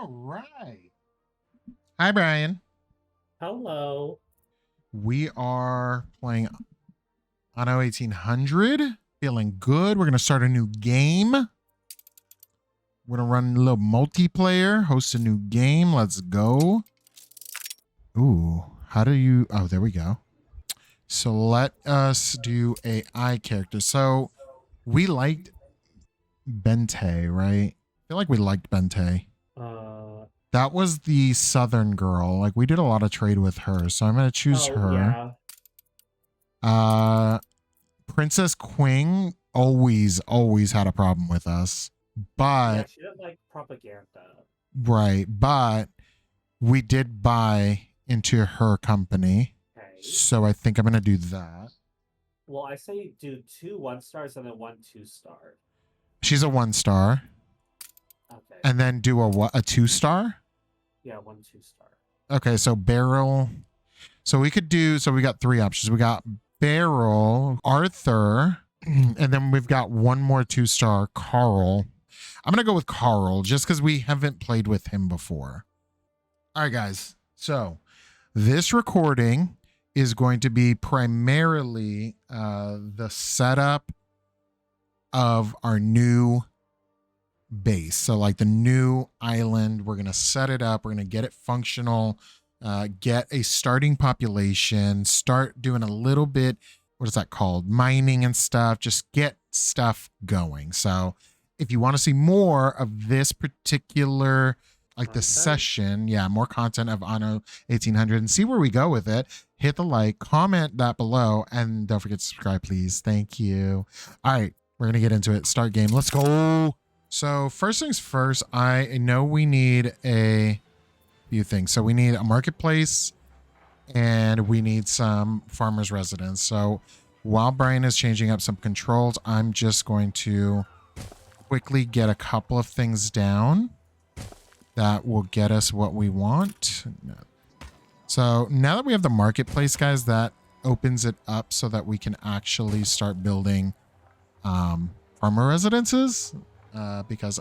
All right. Hi, Brian. Hello. We are playing Anno 1800. Feeling good. We're going to start a new game. We're going to run a little multiplayer, host a new game. Let's go. Ooh, how do you... Oh, there we go. So let us do AI character. So we liked Bente, right? I feel like we liked Bente. That was the southern girl. Like, we did a lot of trade with her, so I'm going to choose her. Yeah. Princess Queen always had a problem with us. But... Yeah, she didn't like propaganda. Right, but we did buy into her company. Okay. So I think I'm going to do that. Well, I say do 2 1-stars and then 1 2-star. She's a 1-star. Okay. And then do a what? A 2-star? Yeah, 1 2-star. Okay, so Beryl. So we could do, so we got 3 options. We got Beryl, Arthur, and then we've got one more 2-star, Carl. I'm going to go with Carl just because we haven't played with him before. All right, guys. So this recording is going to be primarily the setup of our new base. So like the new island, we're going to set it up. We're going to get it functional, get a starting population, start doing a little bit, what is that called? Mining and stuff, just get stuff going. So if you want to see more of this particular, like the session, yeah, more content of Anno 1800 and see where we go with it, hit the like, comment that below, and don't forget to subscribe, please. Thank you. All right, we're going to get into it. Start game. Let's go. So first things first, I know we need a few things. So we need a marketplace and we need some farmer's residence. So while Brian is changing up some controls, I'm just going to quickly get a couple of things down that will get us what we want. So now that we have the marketplace, guys, that opens it up so that we can actually start building farmer residences. Because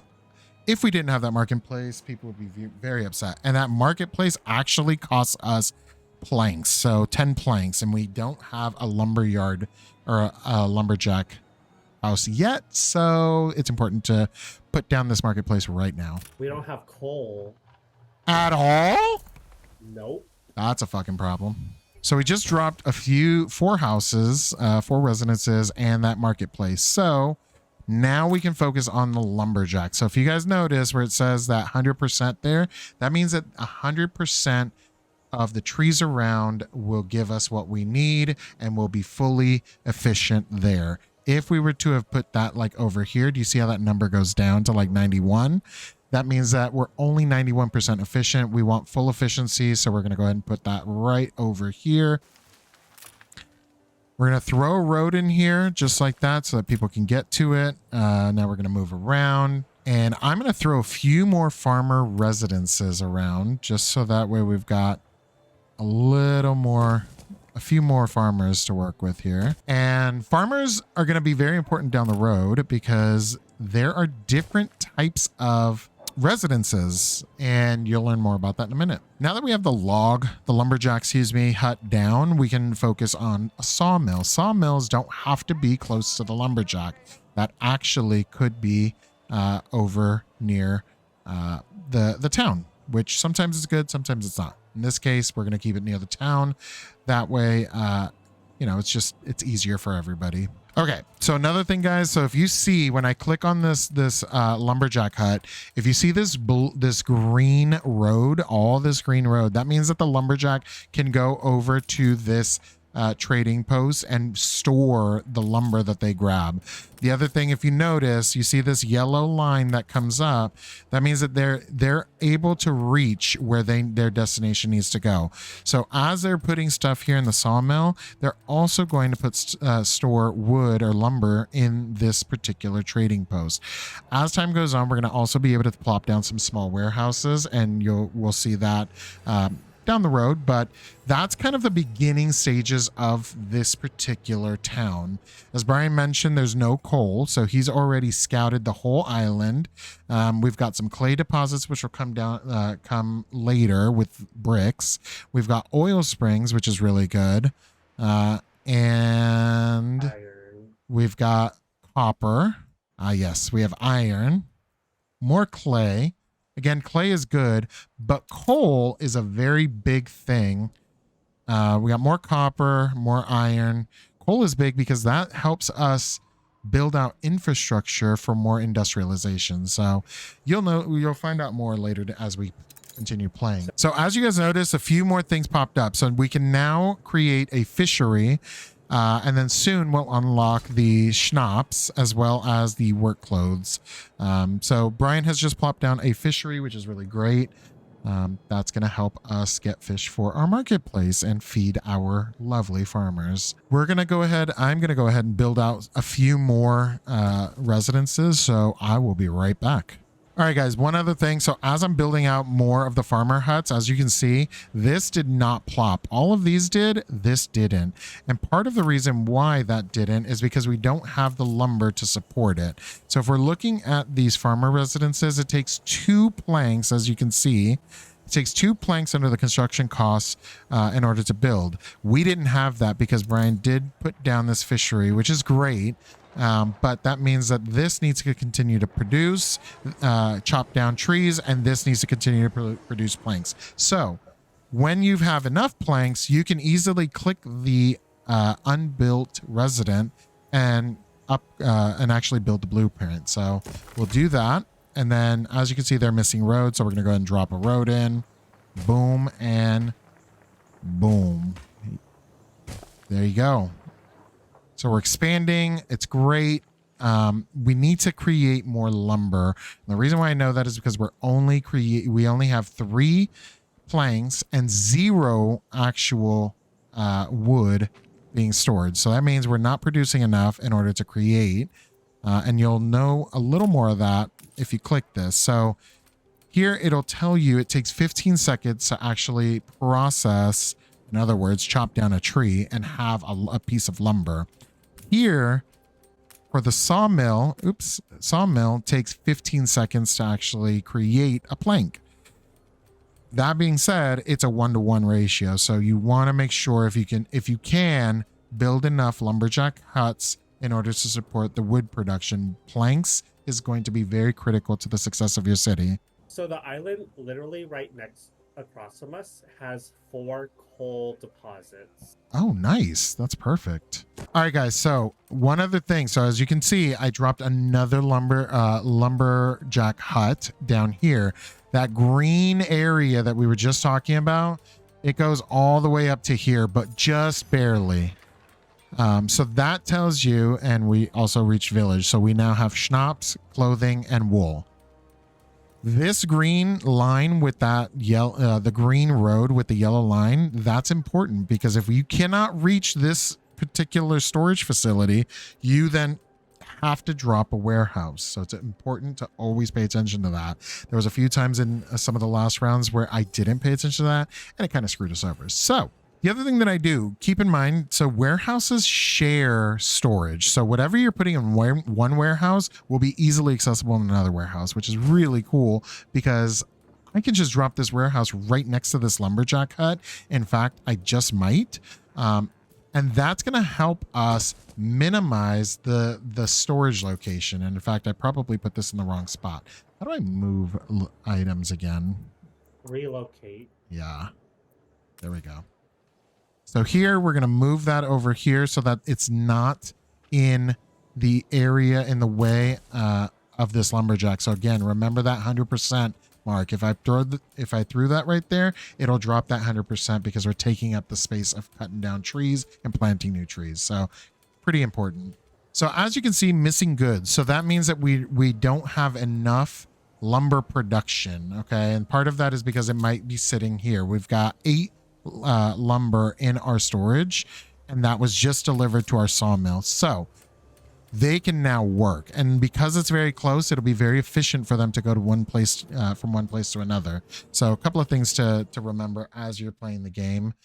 if we didn't have that marketplace, people would be very upset. And that marketplace actually costs us planks. So 10 planks. And we don't have a lumber yard or a lumberjack house yet. So it's important to put down this marketplace right now. We don't have coal. At all? Nope. That's a fucking problem. So we just dropped 4 houses, 4 residences, and that marketplace. So now we can focus on the lumberjack. So if you guys notice where it says that 100% there, that means that 100% of the trees around will give us what we need and will be fully efficient there. If we were to have put that like over here, do you see how that number goes down to like 91? That means that we're only 91% efficient. We want full efficiency. So we're going to go ahead and put that right over here. We're going to throw a road in here just like that so that people can get to it. Now we're going to move around. And I'm going to throw a few more farmer residences around just so that way we've got a few more farmers to work with here. And farmers are going to be very important down the road because there are different types of residences, and you'll learn more about that in a minute. Now that we have the lumberjack, hut down, we can focus on a sawmill. Sawmills don't have to be close to the lumberjack. That actually could be over near the town, which sometimes is good, sometimes it's not. In this case, we're going to keep it near the town. That way, it's easier for everybody. Okay, so another thing, guys. So if you see when I click on this lumberjack hut, if you see this green road, all this green road, that means that the lumberjack can go over to this trading post and store the lumber that they grab. The other thing, if you notice, you see this yellow line that comes up, that means that they're able to reach where their destination needs to go. So as they're putting stuff here in the sawmill, they're also going to put store wood or lumber in this particular trading post. As time goes on, we're going to also be able to plop down some small warehouses, and we'll see that down the road, but that's kind of the beginning stages of this particular town. As Brian mentioned, there's no coal, so he's already scouted the whole island. We've got some clay deposits, which will come later with bricks. We've got oil springs, which is really good. And Iron. we've got copper. Yes, we have iron. More clay. Again, clay is good, but coal is a very big thing. We got more copper, more iron. Coal is big because that helps us build out infrastructure for more industrialization. So you'll find out more later as we continue playing. So as you guys notice, a few more things popped up. So we can now create a fishery. And then soon we'll unlock the schnapps as well as the work clothes. So Brian has just plopped down a fishery, which is really great. That's going to help us get fish for our marketplace and feed our lovely farmers. I'm going to go ahead and build out a few more residences. So I will be right back. All right, guys, one other thing. So as I'm building out more of the farmer huts, as you can see, this did not plop. All of these did, this didn't. And part of the reason why that didn't is because we don't have the lumber to support it. So if we're looking at these farmer residences, it takes 2 planks, as you can see. It takes 2 planks under the construction costs in order to build. We didn't have that because Brian did put down this fishery, which is great. But that means that this needs to continue to produce, chop down trees, and this needs to continue to produce planks. So when you have enough planks, you can easily click the unbuilt resident and actually build the blueprint. So we'll do that. And then as you can see, they're missing roads. So we're going to go ahead and drop a road in. Boom and boom. There you go. So we're expanding. It's great. We need to create more lumber. And the reason why I know that is because we only have 3 planks and 0 actual wood being stored. So that means we're not producing enough in order to create. And you'll know a little more of that if you click this. So here it'll tell you it takes 15 seconds to actually process, in other words, chop down a tree and have a piece of lumber. Here, for the sawmill takes 15 seconds to actually create a plank. That being said, it's a 1-to-1 ratio. So you want to make sure if you can build enough lumberjack huts in order to support the wood production. Planks is going to be very critical to the success of your city. So the island literally right across from us has 4 coal deposits. Oh, nice. That's perfect. All right, guys. So one other thing. So as you can see, I dropped another lumberjack hut down here. That green area that we were just talking about, it goes all the way up to here, but just barely. So that tells you, and we also reached village. So we now have schnapps, clothing, and wool. This green line with that yellow, the green road with the yellow line, that's important because if you cannot reach this particular storage facility, you then have to drop a warehouse. So it's important to always pay attention to that. There was a few times in some of the last rounds where I didn't pay attention to that and it kind of screwed us over. So the other thing that I do, keep in mind, so warehouses share storage. So whatever you're putting in one warehouse will be easily accessible in another warehouse, which is really cool because I can just drop this warehouse right next to this lumberjack hut. In fact, I just might. And that's going to help us minimize the storage location. And in fact, I probably put this in the wrong spot. How do I move items again? Relocate. Yeah, there we go. So here, we're going to move that over here so that it's not in the area in the way of this lumberjack. So again, remember that 100% mark. If I threw that right there, it'll drop that 100% because we're taking up the space of cutting down trees and planting new trees. So pretty important. So as you can see, missing goods. So that means that we don't have enough lumber production. Okay. And part of that is because it might be sitting here. We've got 8 lumber in our storage, and that was just delivered to our sawmill. So they can now work. And because it's very close, it'll be very efficient for them to go to one place, from one place to another. So a couple of things to remember as you're playing the game.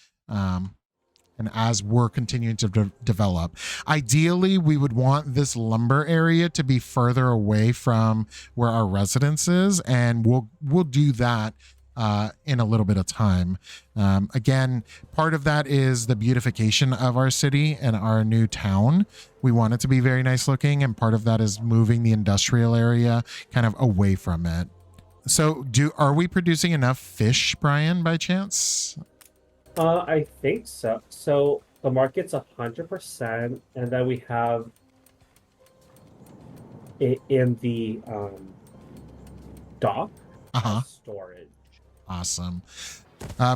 And as we're continuing to develop. Ideally, we would want this lumber area to be further away from where our residence is, and we'll do that in a little bit of time. Again, part of that is the beautification of our city and our new town. We want it to be very nice looking, and part of that is moving the industrial area kind of away from it. So are we producing enough fish, Brian, by chance? I think so. So the market's 100%, and then we have it in the dock storage. Awesome.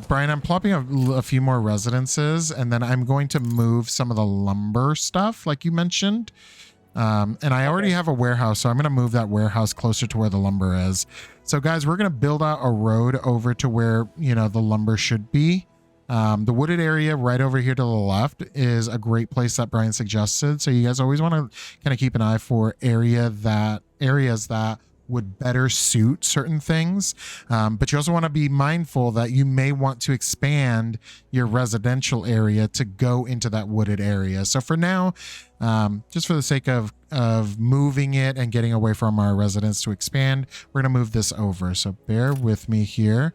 Brian, I'm plopping a few more residences, and then I'm going to move some of the lumber stuff like you mentioned. And I already have a warehouse, so I'm going to move that warehouse closer to where the lumber is. So guys, we're going to build out a road over to where, the lumber should be. The wooded area right over here to the left is a great place that Brian suggested. So you guys always want to kind of keep an eye for areas that would better suit certain things. But you also want to be mindful that you may want to expand your residential area to go into that wooded area. So for now, just for the sake of moving it and getting away from our residence to expand, we're going to move this over. So bear with me here.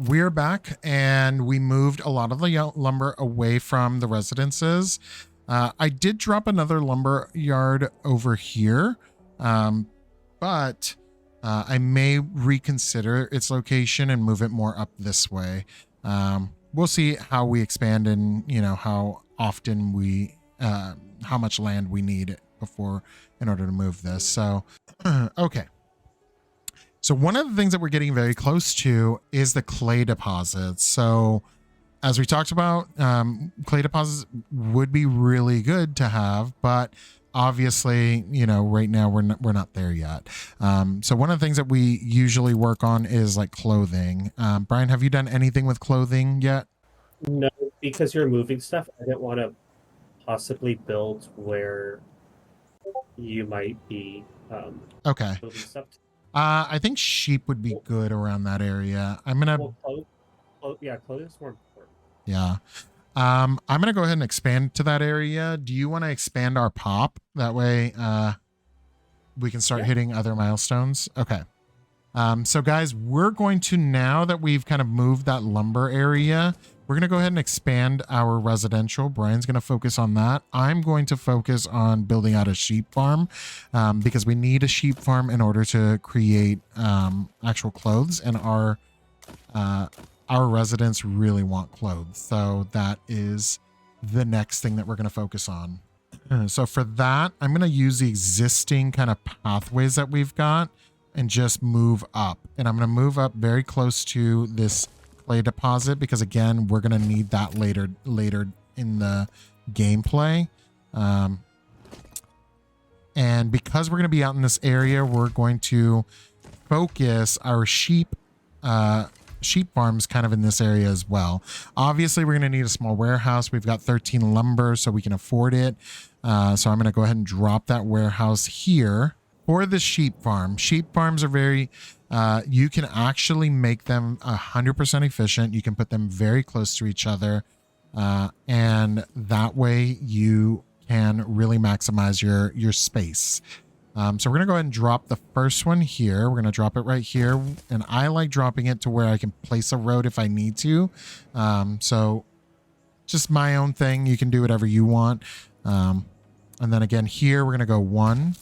We're back, and we moved a lot of the lumber away from the residences. I did drop another lumber yard over here, but I may reconsider its location and move it more up this way. We'll see how we expand and how often how much land we need in order to move this. So, okay. So one of the things that we're getting very close to is the clay deposits. So as we talked about, clay deposits would be really good to have, but obviously, right now we're not there yet. So one of the things that we usually work on is like clothing. Brian, have you done anything with clothing yet? No, because you're moving stuff. I didn't want to possibly build where you might be okay. moving stuff. I think sheep would be good around that area. I'm gonna. Clothing's more important. Yeah. I'm gonna go ahead and expand to that area. Do you want to expand our pop? That way, we can start hitting other milestones. Okay. So guys, we're going to, now that we've kind of moved that lumber area, we're going to go ahead and expand our residential. Brian's going to focus on that. I'm going to focus on building out a sheep farm because we need a sheep farm in order to create actual clothes, and our residents really want clothes. So that is the next thing that we're going to focus on. So for that, I'm going to use the existing kind of pathways that we've got and just move up. And I'm going to move up very close to this clay deposit because, again, we're going to need that later in the gameplay. And because we're going to be out in this area, we're going to focus our sheep farms kind of in this area as well. Obviously, we're going to need a small warehouse. We've got 13 lumber, so we can afford it. So I'm going to go ahead and drop that warehouse here for the sheep farm. Sheep farms are very, you can actually make them 100% efficient. You can put them very close to each other. And that way you can really maximize your space. So we're going to go ahead and drop the first one here. We're going to drop it right here. And I like dropping it to where I can place a road if I need to. So just my own thing. You can do whatever you want. And then again, here we're going to go 1,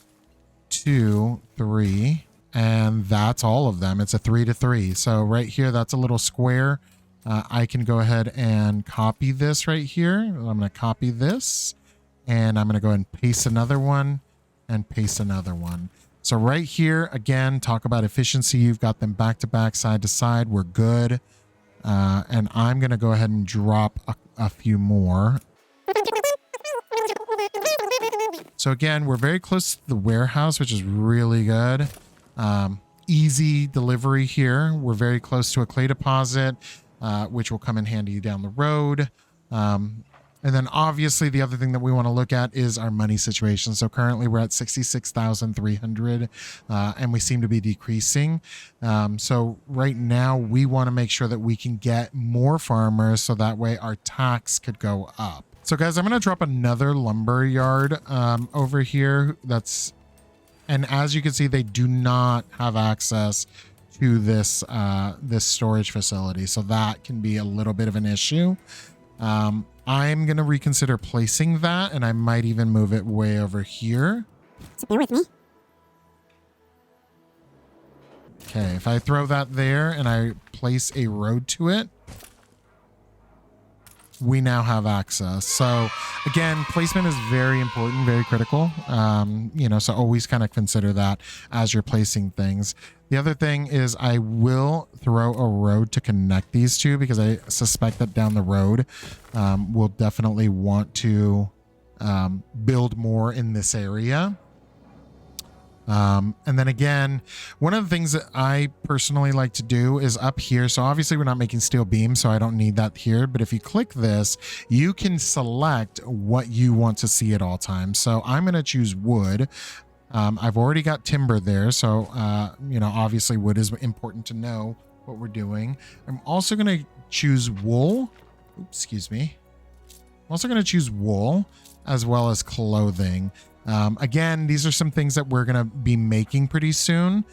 2, 3. And that's all of them. It's a 3 to 3. So right here, that's a little square. I can go ahead and copy this right here. I'm going to copy this. And I'm going to go ahead and paste another one. And paste another one. So right here, again, talk about efficiency. You've got them back to back, side to side. We're good. And I'm going to go ahead and drop a few more. So again, we're very close to the warehouse, which is really good. Easy delivery here. We're very close to a clay deposit, which will come in handy down the road. And then obviously the other thing that we want to look at is our money situation. So currently we're at 66,300 and we seem to be decreasing. So right now we want to make sure that we can get more farmers so that way our tax could go up. So guys, I'm going to drop another lumber yard over here. And as you can see, they do not have access to this this storage facility. So that can be a little bit of an issue. I'm going to reconsider placing that, and I might even move it way over here. So bear with me. Okay, if I throw that there and I place a road to it, we now have access. So again, placement is very important, very critical. So always kind of consider that as you're placing things. The other thing is I will throw a road to connect these two because I suspect that down the road we'll definitely want to build more in this area. And then again, one of the things that I personally like to do is up here. So obviously we're not making steel beams, so I don't need that here. But if you click this, you can select what you want to see at all times. So I'm going to choose wood. I've already got timber there. So, obviously wood is important to know what we're doing. I'm also going to choose wool. Oops, excuse me. I'm also going to choose wool as well as clothing. Again, these are some things that we're going to be making pretty soon.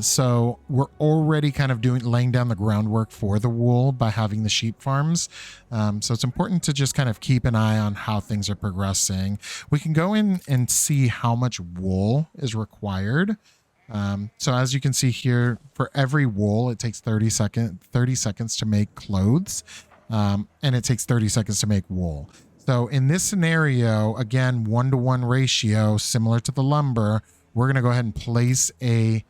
So we're already kind of laying down the groundwork for the wool by having the sheep farms. So it's important to just kind of keep an eye on how things are progressing. We can go in and see how much wool is required. So as you can see here, for every wool, it takes 30 seconds to make clothes. And it takes 30 seconds to make wool. So in this scenario, again, 1-to-1 ratio, similar to the lumber, we're going to go ahead and place a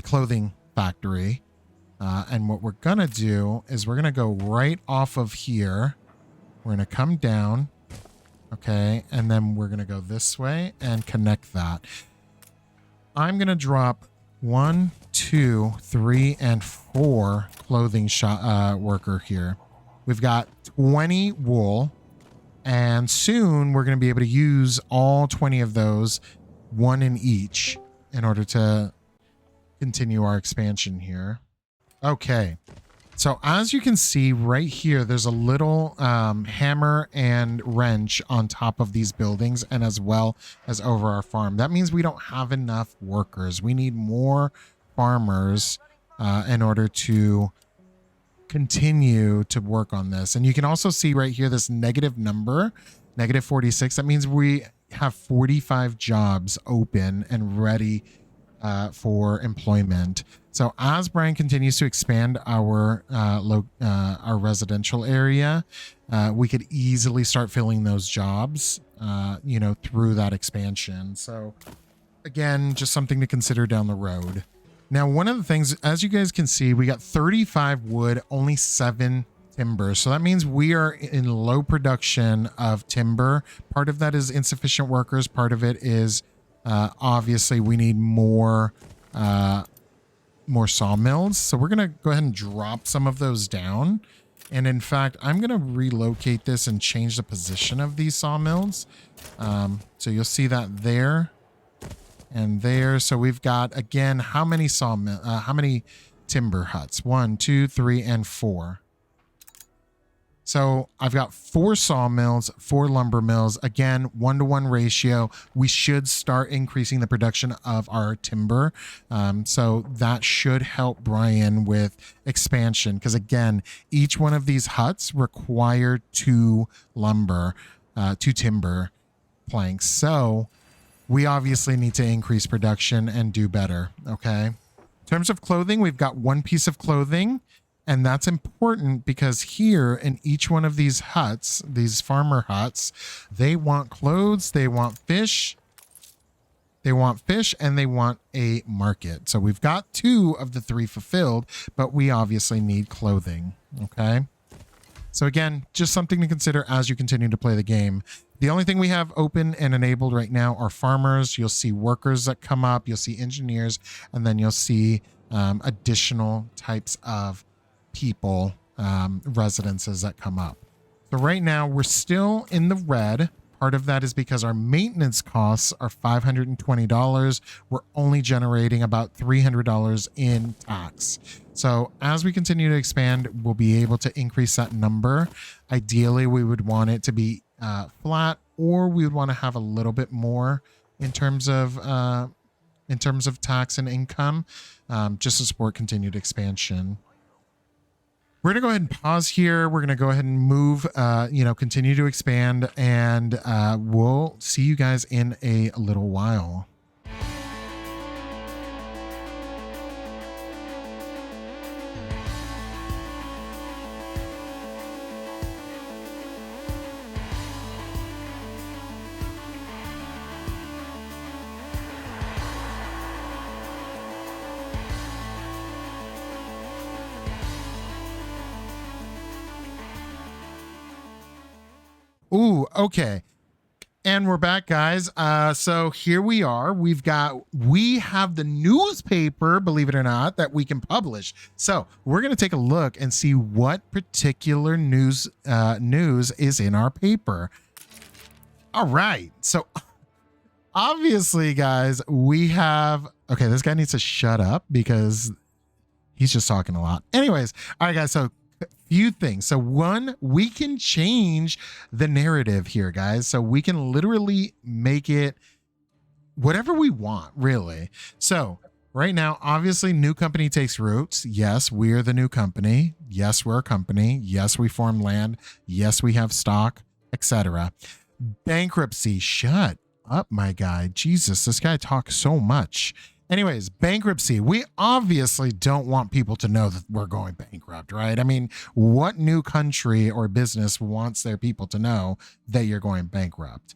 clothing factory. And what we're going to do is we're going to go right off of here. We're going to come down. Okay. And then we're going to go this way and connect that. I'm going to drop 1, 2, 3, and 4 clothing worker here. We've got 20 wool, and soon we're going to be able to use all 20 of those, one in each, in order to continue our expansion here. Okay, so as you can see right here, there's a little hammer and wrench on top of these buildings and as well as over our farm. That means we don't have enough workers. We need more farmers in order to continue to work on this. And you can also see right here this negative number, negative 46. That means we have 45 jobs open and ready for employment. So as Brian continues to expand our residential area, we could easily start filling those jobs through that expansion. So again, just something to consider down the road. Now, one of the things, as you guys can see, we got 35 wood, only 7 timber. So that means we are in low production of timber. Part of that is insufficient workers. Part of it is obviously we need more sawmills. So we're going to go ahead and drop some of those down. And in fact, I'm going to relocate this and change the position of these sawmills. So you'll see that there. And there, so we've got, again, how many timber huts? 1, 2, 3, and 4. So I've got 4 sawmills, 4 lumber mills. Again, 1-to-1 ratio. We should start increasing the production of our timber. So that should help Brian with expansion. Because again, each one of these huts require 2 timber planks. So we obviously need to increase production and do better, okay? In terms of clothing, we've got 1 piece of clothing, and that's important because here in each one of these huts, these farmer huts, they want clothes, they want fish, they want fish, and they want a market. So we've got 2 of the 3 fulfilled, but we obviously need clothing. Okay. So again, just something to consider as you continue to play the game. The only thing we have open and enabled right now are farmers. You'll see workers that come up. You'll see engineers, and then you'll see additional types of people, residences that come up. So right now we're still in the red. Part of that is because our maintenance costs are $520. We're only generating about $300 in tax. So as we continue to expand, we'll be able to increase that number. Ideally, we would want it to be flat, or we would want to have a little bit more in terms of tax and income, just to support continued expansion. We're going to go ahead and pause here. We're going to go ahead and move, continue to expand, and we'll see you guys in a little while. Ooh, okay. And we're back, guys. So here we are. We have the newspaper, believe it or not, that we can publish. So we're going to take a look and see what particular news is in our paper. All right. So obviously, guys, we have, okay, this guy needs to shut up because he's just talking a lot. Anyways, all right, guys. So few things. So one, we can change the narrative here, guys. So we can literally make it whatever we want, really. So right now, obviously, new company takes roots. Yes, we're the new company. Yes, we're a company. Yes, we form land. Yes, we have stock, etc. Bankruptcy. Shut up, my guy. Jesus, this guy talks so much. Anyways, bankruptcy. We obviously don't want people to know that we're going bankrupt, right? I mean, what new country or business wants their people to know that you're going bankrupt?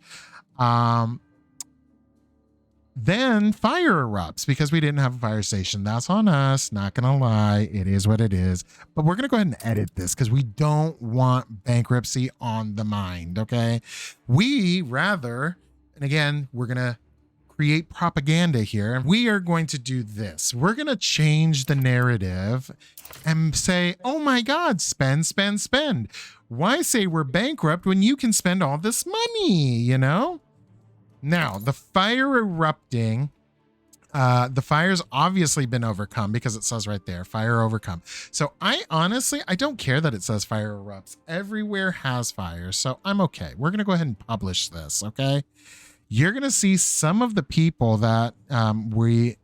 Then fire erupts because we didn't have a fire station. That's on us. Not going to lie. It is what it is. But we're going to go ahead and edit this because we don't want bankruptcy on the mind, okay? We rather, and again, we're going to create propaganda here. We are going to do this. We're going to change the narrative and say, oh my God, spend, spend, spend. Why say we're bankrupt when you can spend all this money, you know? Now, the fire erupting, the fire's obviously been overcome because it says right there, fire overcome. So I don't care that it says fire erupts. Everywhere has fire, so I'm okay. We're going to go ahead and publish this, okay? You're going to see some of the people that we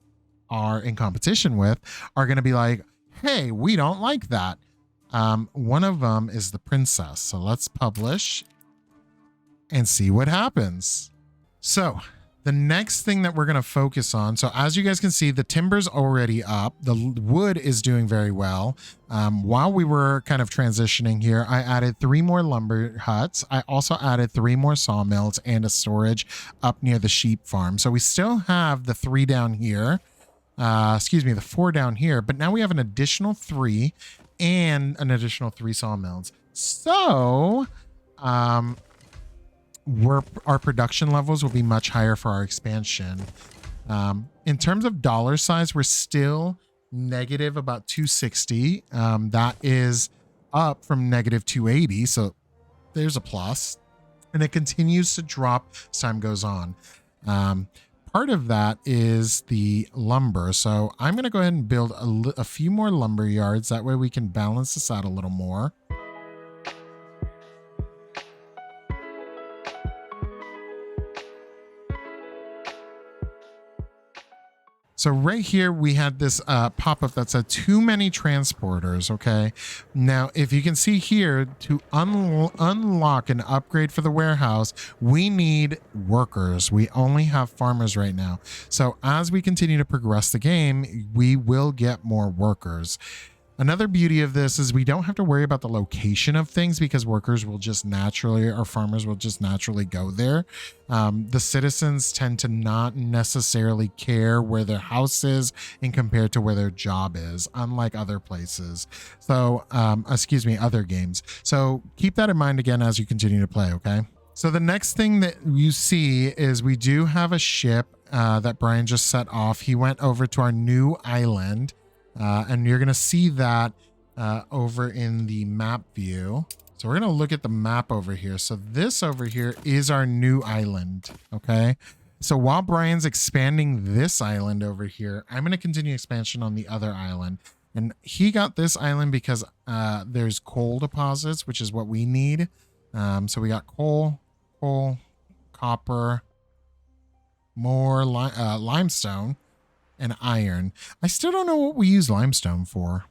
are in competition with are going to be like, hey, we don't like that. One of them is the princess. So let's publish and see what happens. So the next thing that we're going to focus on. So as you guys can see, the timber's already up. The wood is doing very well. While we were kind of transitioning here, I added 3 more lumber huts. I also added 3 more sawmills and a storage up near the sheep farm. So we still have the 3 down here. The 4 down here, but now we have an additional 3 and an additional 3 sawmills. So, our production levels will be much higher for our expansion. In terms of dollar size, we're still negative about 260. That is up from negative 280. So there's a plus, and it continues to drop as time goes on. Part of that is the lumber. So I'm going to go ahead and build a few more lumber yards. That way we can balance this out a little more. So right here, we had this pop-up that said too many transporters, okay? Now, if you can see here, to unlock an upgrade for the warehouse, we need workers. We only have farmers right now. So as we continue to progress the game, we will get more workers. Another beauty of this is we don't have to worry about the location of things because workers will just naturally, or farmers will just naturally go there. The citizens tend to not necessarily care where their house is in compared to where their job is, unlike other places. So, excuse me, other games. So keep that in mind again as you continue to play, okay? So the next thing that you see is we do have a ship that Brian just set off. He went over to our new island. And you're going to see that over in the map view. So we're going to look at the map over here. So this over here is our new island. Okay. So while Brian's expanding this island over here, I'm going to continue expansion on the other island. And he got this island because there's coal deposits, which is what we need. So we got coal, copper, more limestone, and iron. I still don't know what we use limestone for.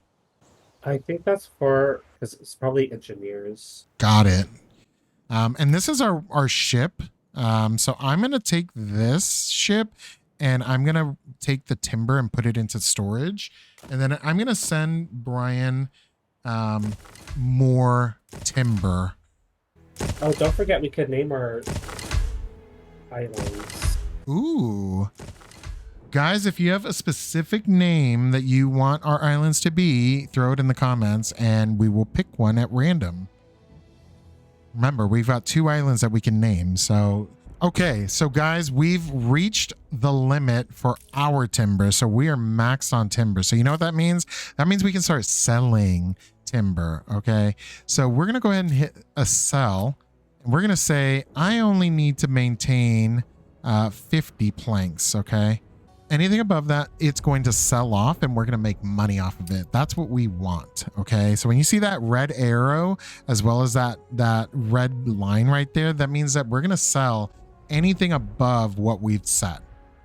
I think that's for, because it's probably engineers. Got it. And this is our ship. So I'm going to take this ship and I'm going to take the timber and put it into storage. And then I'm going to send Brian more timber. Oh, don't forget we could name our islands. Ooh. Guys, if you have a specific name that you want our islands to be, throw it in the comments and we will pick one at random. Remember, we've got 2 islands that we can name. So, okay. So guys, we've reached the limit for our timber. So we are maxed on timber. So you know what that means? That means we can start selling timber. Okay. So we're going to go ahead and hit a sell. And we're going to say, I only need to maintain 50 planks. Okay. Anything above that, it's going to sell off and we're going to make money off of it. That's what we want. Okay. So when you see that red arrow, as well as that red line right there, that means that we're going to sell anything above what we've set.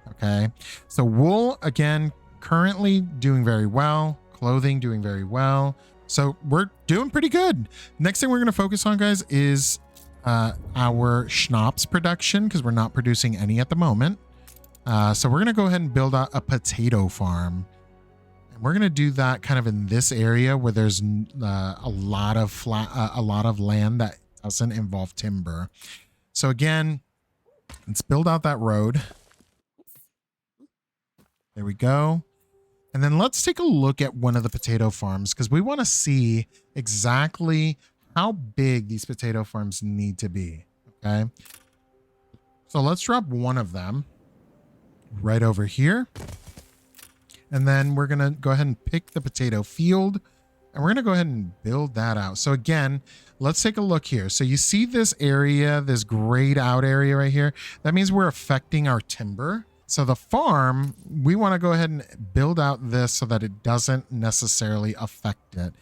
Okay. So wool, again, currently doing very well. Clothing doing very well. So we're doing pretty good. Next thing we're going to focus on, guys, is our schnapps production, because we're not producing any at the moment. So we're going to go ahead and build out a potato farm. And we're going to do that kind of in this area where there's a lot of land that doesn't involve timber. So again, let's build out that road. There we go. And then let's take a look at one of the potato farms because we want to see exactly how big these potato farms need to be. Okay. So let's drop one of them right over here. And then we're going to go ahead and pick the potato field and we're going to go ahead and build that out. So again, let's take a look here. So you see this area, this grayed out area right here. That means we're affecting our timber. So the farm, we want to go ahead and build out this so that it doesn't necessarily affect it.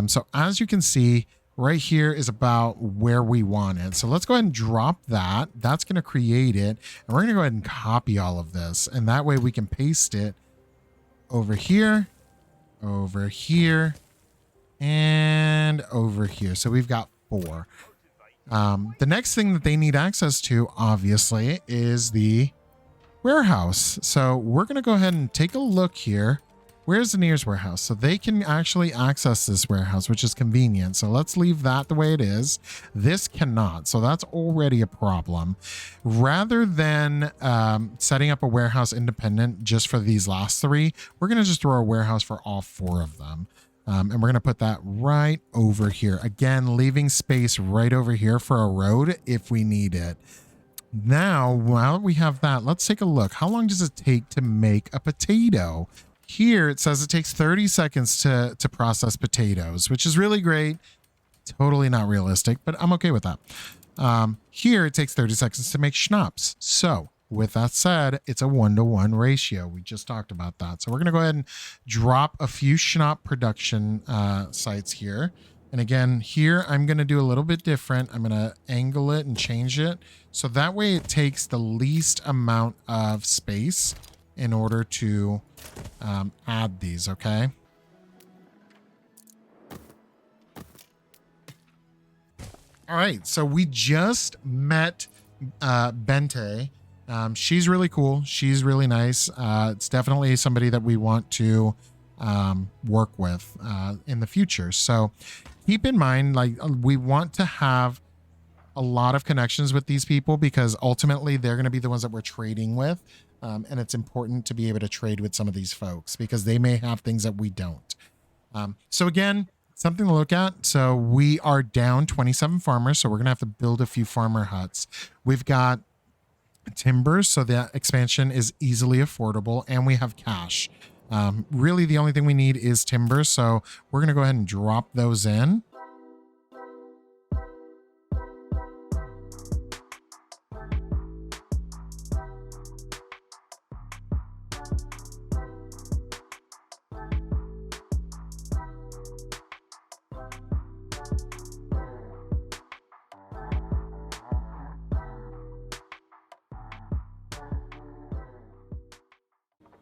So as you can see, right here is about where we want it. So let's go ahead and drop that. That's going to create it. And we're going to go ahead and copy all of this. And that way we can paste it over here, and over here. So we've got 4. The next thing that they need access to, obviously, is the warehouse. So we're going to go ahead and take a look here. Where's the nearest warehouse? So they can actually access this warehouse, which is convenient. So let's leave that the way it is. This cannot. So that's already a problem. Rather than setting up a warehouse independent just for these last 3, we're going to just throw a warehouse for all 4 of them. And we're going to put that right over here. Again, leaving space right over here for a road if we need it. Now, while we have that, let's take a look. How long does it take to make a potato? Here, it says it takes 30 seconds to process potatoes, which is really great. Totally not realistic, but I'm okay with that. Here, it takes 30 seconds to make schnapps. So with that said, it's a 1-to-1 ratio. We just talked about that. So we're going to go ahead and drop a few schnapp production sites here. And again, here, I'm going to do a little bit different. I'm going to angle it and change it. So that way it takes the least amount of space in order to add these, okay? All right, so we just met Bente. She's really cool. She's really nice. It's definitely somebody that we want to work with in the future. So keep in mind, like, we want to have a lot of connections with these people because ultimately they're going to be the ones that we're trading with. And it's important to be able to trade with some of these folks because they may have things that we don't. So again, something to look at. So we are down 27 farmers. So we're going to have to build a few farmer huts. We've got timber. So that expansion is easily affordable and we have cash. Really the only thing we need is timber. So we're going to go ahead and drop those in.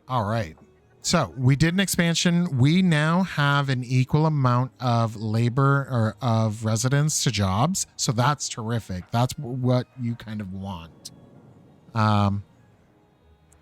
All right. So we did an expansion. We now have an equal amount of labor or of residents to jobs. So that's terrific. That's what you kind of want.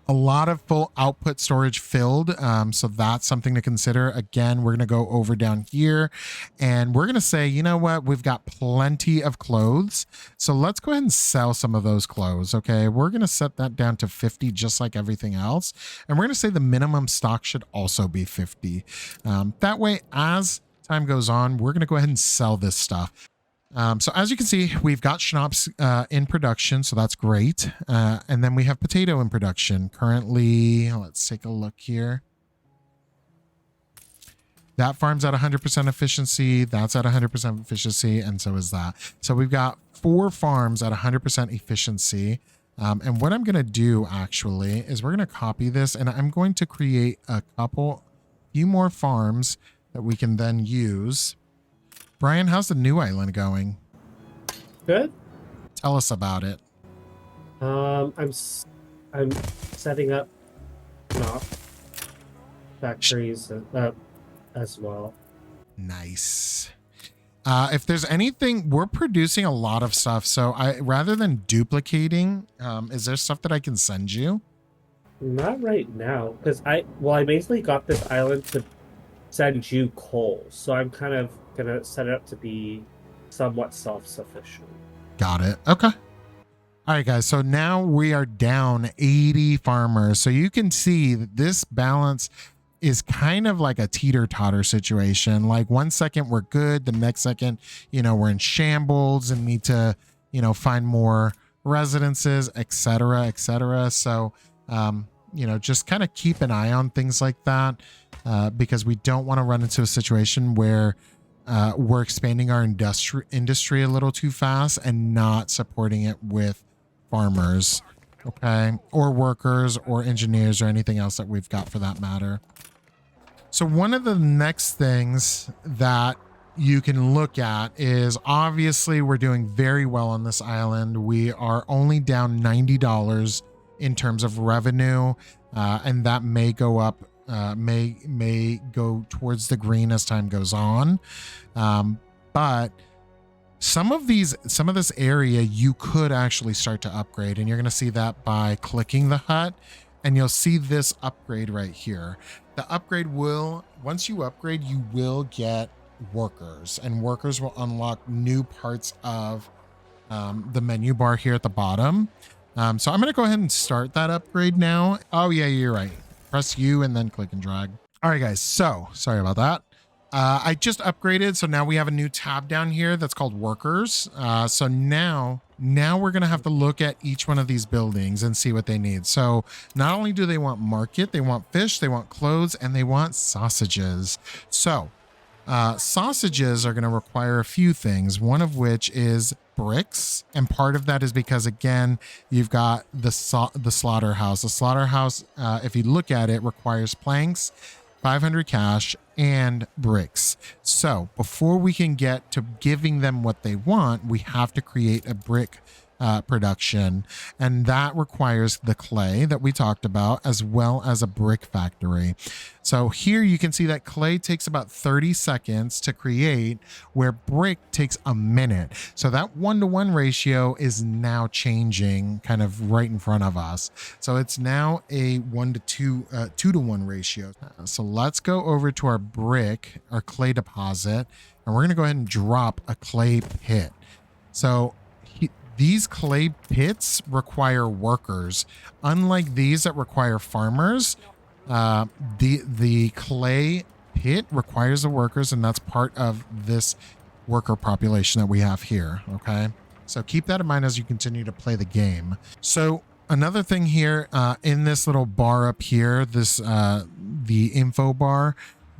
A lot of full output storage filled. So that's something to consider. Again, we're going to go over down here and we're going to say, you know what? We've got plenty of clothes. So let's go ahead and sell some of those clothes. Okay. We're going to set that down to 50, just like everything else. And we're going to say the minimum stock should also be 50. That way, as time goes on, we're going to go ahead and sell this stuff. So as you can see, we've got schnapps in production, so that's great. And then we have potato in production. Currently, let's take a look here. That farm's at 100% efficiency. That's at 100% efficiency, and so is that. So we've got 4 farms at 100% efficiency. And what I'm going to do, actually, is we're going to copy this, and I'm going to create a few more farms that we can then use. Brian, how's the new island going? Good. Tell us about it. I'm setting up factories as well. Nice. If there's anything, we're producing a lot of stuff. So rather than duplicating, is there stuff that I can send you? Not right now, because I basically got this island to send you coal, so I'm kind of gonna set it up to be somewhat self-sufficient. Got it. Okay. All right, guys. So now we are down 80 farmers. So you can see that this balance is kind of like a teeter-totter situation. Like 1 second we're good, the next second, we're in shambles and need to, find more residences, etc., etc. So, just kind of keep an eye on things like that because we don't want to run into a situation where we're expanding our industry a little too fast and not supporting it with farmers, okay, or workers or engineers or anything else that we've got for that matter. So one of the next things that you can look at is obviously we're doing very well on this island. We are only down $90 in terms of revenue, and that may go up. May go towards the green as time goes on. But some of this area you could actually start to upgrade, and you're going to see that by clicking the hut, and you'll see this upgrade right here. The upgrade once you upgrade, you will get workers, and workers will unlock new parts of the menu bar here at the bottom. So I'm going to go ahead and start that upgrade now. Oh yeah, you're right. Press U and then click and drag. All right, guys. So sorry about that. I just upgraded. So now we have a new tab down here that's called workers. So now we're going to have to look at each one of these buildings and see what they need. So not only do they want market, they want fish, they want clothes, and they want sausages. So sausages are going to require a few things, one of which is bricks. And part of that is because, again, you've got the slaughterhouse. The slaughterhouse, if you look at it, requires planks, 500 cash, and bricks. So before we can get to giving them what they want, we have to create a brick production, and that requires the clay that we talked about as well as a brick factory. So here you can see that clay takes about 30 seconds to create, where brick takes a minute. So that 1-to-1 ratio is now changing kind of right in front of us. So it's now a 2-to-1 ratio. So let's go over to our brick, our clay deposit, and we're going to go ahead and drop a clay pit. So these clay pits require workers. Unlike these that require farmers, the clay pit requires the workers, and that's part of this worker population that we have here. Okay, so keep that in mind as you continue to play the game. So another thing here in this little bar up here, this the info bar,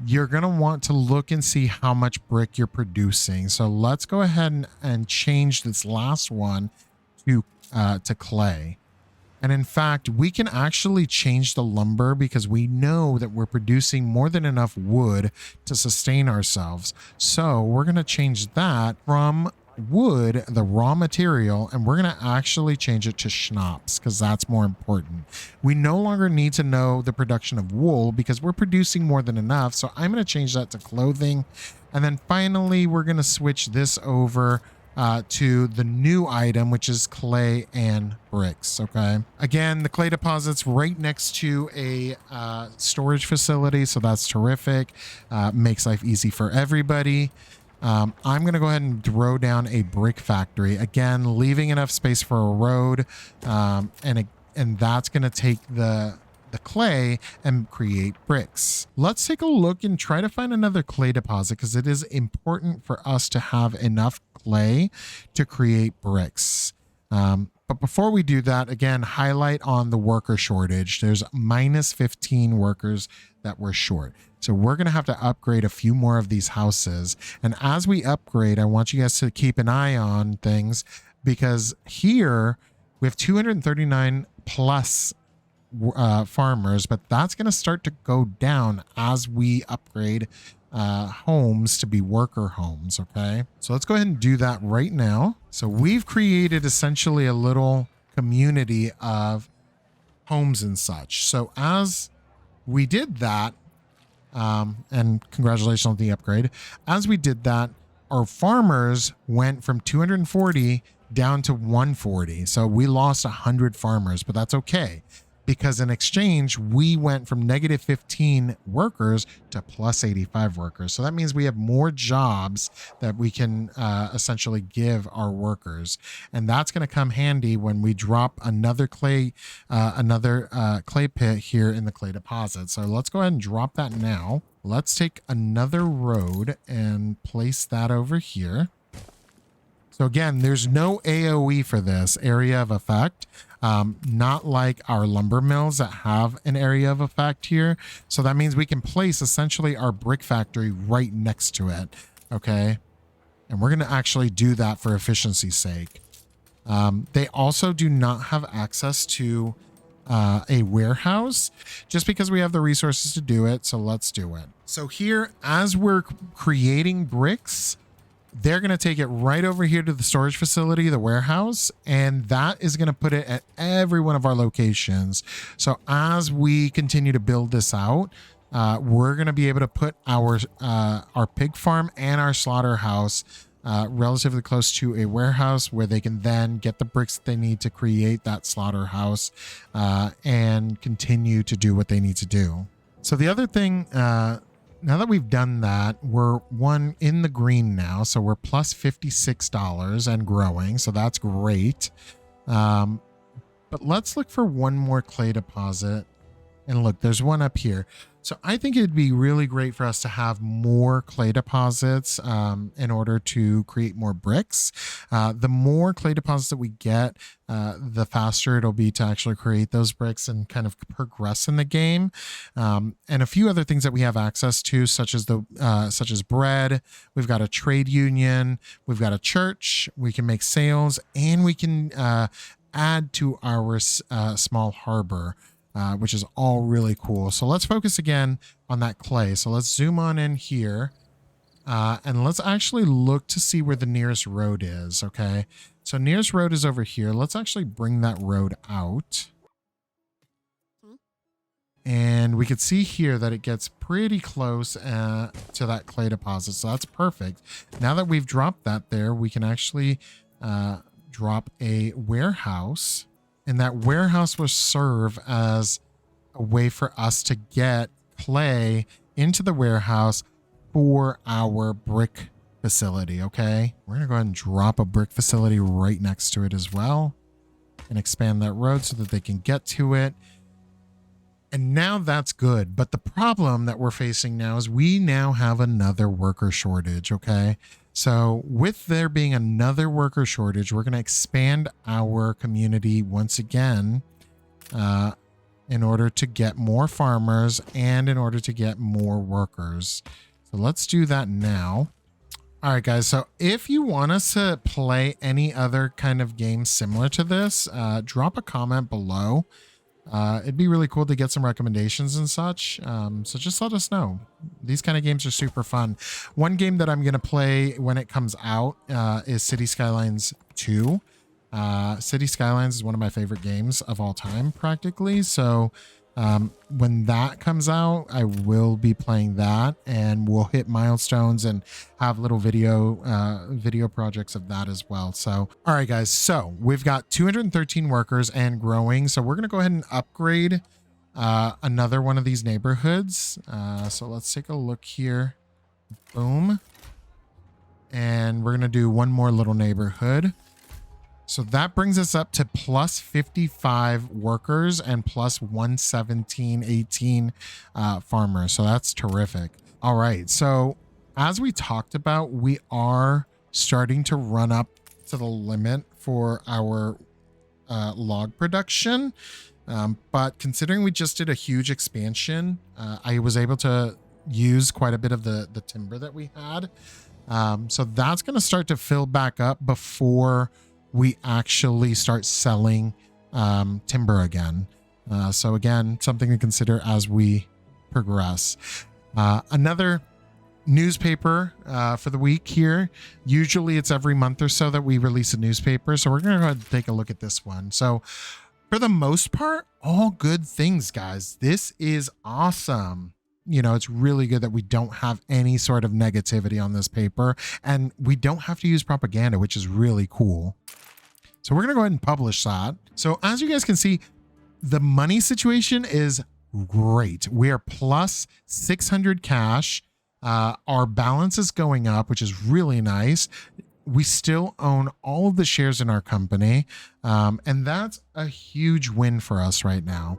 you're going to want to look and see how much brick you're producing. So let's go ahead and change this last one to clay. And in fact, we can actually change the lumber because we know that we're producing more than enough wood to sustain ourselves. So we're going to change that from wood, the raw material, and we're going to actually change it to schnapps because that's more important. We no longer need to know the production of wool because we're producing more than enough. So I'm going to change that to clothing. And then finally, we're going to switch this over to the new item, which is clay and bricks. Okay, again, the clay deposit's right next to a storage facility, so that's terrific. Makes life easy for everybody. I'm going to go ahead and throw down a brick factory, again leaving enough space for a road, and that's going to take the clay and create bricks. Let's take a look and try to find another clay deposit because it is important for us to have enough clay to create bricks. But before we do that, again, highlight on the worker shortage. There's minus 15 workers that we're short. So we're going to have to upgrade a few more of these houses. And as we upgrade, I want you guys to keep an eye on things because here we have 239 plus farmers, but that's going to start to go down as we upgrade homes to be worker homes. Okay, so let's go ahead and do that right now. So we've created essentially a little community of homes and such. So as we did that, and congratulations on the upgrade, as we did that, our farmers went from 240 down to 140. So we lost 100 farmers, but that's okay. Because in exchange, we went from negative 15 workers to plus 85 workers. So that means we have more jobs that we can essentially give our workers. And that's going to come handy when we drop another clay pit here in the clay deposit. So let's go ahead and drop that now. Let's take another road and place that over here. So again, there's no AoE for this area of effect. Not like our lumber mills that have an area of effect here. So that means we can place essentially our brick factory right next to it. Okay. And we're going to actually do that for efficiency's sake. They also do not have access to a warehouse just because we have the resources to do it. So let's do it. So here, as we're creating bricks, they're going to take it right over here to the storage facility, the warehouse, and that is going to put it at every one of our locations. So as we continue to build this out, we're going to be able to put our pig farm and our slaughterhouse relatively close to a warehouse where they can then get the bricks that they need to create that slaughterhouse and continue to do what they need to do. So the other thing, now that we've done that, we're in the green now. So we're plus $56 and growing. So that's great. But let's look for one more clay deposit. And look, there's one up here. So I think it'd be really great for us to have more clay deposits in order to create more bricks. The more clay deposits that we get, the faster it'll be to actually create those bricks and kind of progress in the game. And a few other things that we have access to, such as bread. We've got a trade union. We've got a church. We can make sales, and we can add to our small harbor. Which is all really cool. So let's focus again on that clay. So let's zoom on in here. And let's actually look to see where the nearest road is, okay? So nearest road is over here. Let's actually bring that road out. And we could see here that it gets pretty close to that clay deposit. So that's perfect. Now that we've dropped that there, we can actually drop a warehouse. And that warehouse will serve as a way for us to get clay into the warehouse for our brick facility, okay? We're going to go ahead and drop a brick facility right next to it as well and expand that road so that they can get to it. And now that's good. But the problem that we're facing now is we now have another worker shortage, okay? So with there being another worker shortage, we're going to expand our community once again in order to get more farmers and in order to get more workers. So let's do that now. All right, guys. So if you want us to play any other kind of game similar to this, drop a comment below. It'd be really cool to get some recommendations and such. So just let us know. These kind of games are super fun. One game that I'm going to play when it comes out is City Skylines 2. City Skylines is one of my favorite games of all time, practically. So when that comes out, I will be playing that, and we'll hit milestones and have little video projects of that as well. So, all right, guys. So we've got 213 workers and growing. So we're going to go ahead and upgrade another one of these neighborhoods. So let's take a look here. Boom. And we're going to do one more little neighborhood. So that brings us up to plus 55 workers and plus 117, farmers. So that's terrific. All right. So as we talked about, we are starting to run up to the limit for our log production. But considering we just did a huge expansion, I was able to use quite a bit of the timber that we had. So that's going to start to fill back up before we actually start selling timber again. So again, something to consider as we progress. Another newspaper for the week here. Usually it's every month or so that we release a newspaper. So we're going to go ahead and take a look at this one. So for the most part, all good things, guys. This is awesome. You know, it's really good that we don't have any sort of negativity on this paper, and we don't have to use propaganda, which is really cool. So we're going to go ahead and publish that. So as you guys can see, the money situation is great. We are plus 600 cash. Our balance is going up, which is really nice. We still own all of the shares in our company. And that's a huge win for us right now.